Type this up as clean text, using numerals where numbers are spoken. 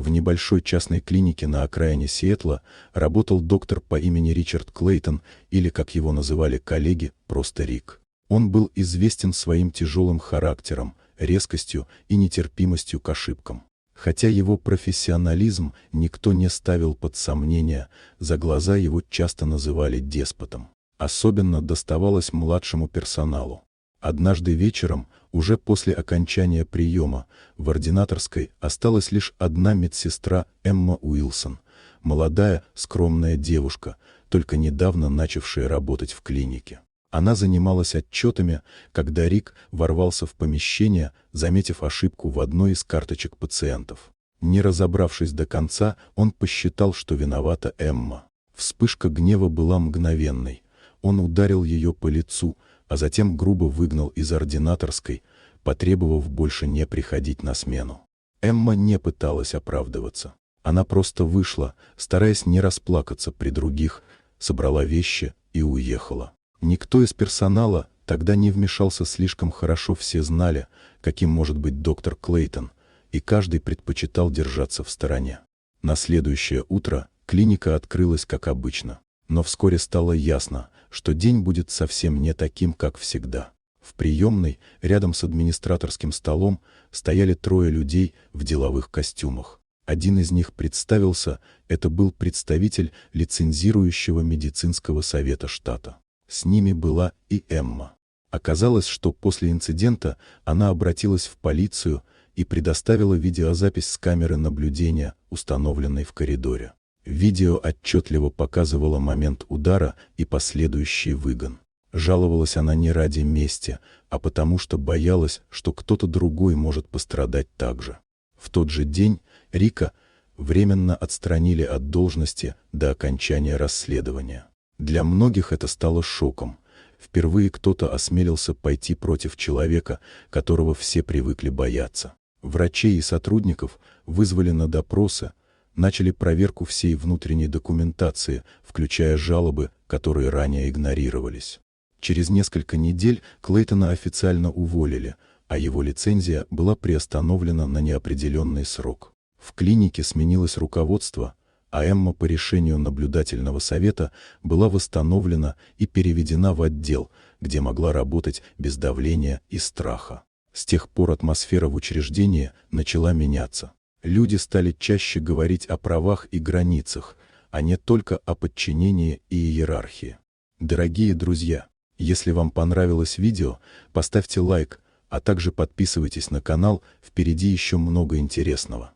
В небольшой частной клинике на окраине Сиэтла работал доктор по имени Ричард Клейтон, или, как его называли коллеги, просто Рик. Он был известен своим тяжелым характером, резкостью и нетерпимостью к ошибкам. Хотя его профессионализм никто не ставил под сомнение, за глаза его часто называли деспотом. Особенно доставалось младшему персоналу. Однажды вечером, уже после окончания приема, в ординаторской осталась лишь одна медсестра Эмма Уилсон, молодая, скромная девушка, только недавно начавшая работать в клинике. Она занималась отчетами, когда Рик ворвался в помещение, заметив ошибку в одной из карточек пациентов. Не разобравшись до конца, он посчитал, что виновата Эмма. Вспышка гнева была мгновенной. Он ударил ее по лицу, а затем грубо выгнал из ординаторской, потребовав больше не приходить на смену. Эмма не пыталась оправдываться. Она просто вышла, стараясь не расплакаться при других, собрала вещи и уехала. Никто из персонала тогда не вмешался слишком хорошо, все знали, каким может быть доктор Клейтон, и каждый предпочитал держаться в стороне. На следующее утро клиника открылась как обычно, но вскоре стало ясно, что день будет совсем не таким, как всегда. В приемной, рядом с администраторским столом, стояли трое людей в деловых костюмах. Один из них представился, это был представитель лицензирующего медицинского совета штата. С ними была и Эмма. Оказалось, что после инцидента она обратилась в полицию и предоставила видеозапись с камеры наблюдения, установленной в коридоре. Видео отчетливо показывало момент удара и последующий выгон. Жаловалась она не ради мести, а потому что боялась, что кто-то другой может пострадать так же. В тот же день Рика временно отстранили от должности до окончания расследования. Для многих это стало шоком. Впервые кто-то осмелился пойти против человека, которого все привыкли бояться. Врачей и сотрудников вызвали на допросы, начали проверку всей внутренней документации, включая жалобы, которые ранее игнорировались. Через несколько недель Клейтона официально уволили, а его лицензия была приостановлена на неопределенный срок. В клинике сменилось руководство, а Эмма по решению наблюдательного совета была восстановлена и переведена в отдел, где могла работать без давления и страха. С тех пор атмосфера в учреждении начала меняться. Люди стали чаще говорить о правах и границах, а не только о подчинении и иерархии. Дорогие друзья, если вам понравилось видео, поставьте лайк, а также подписывайтесь на канал, впереди еще много интересного.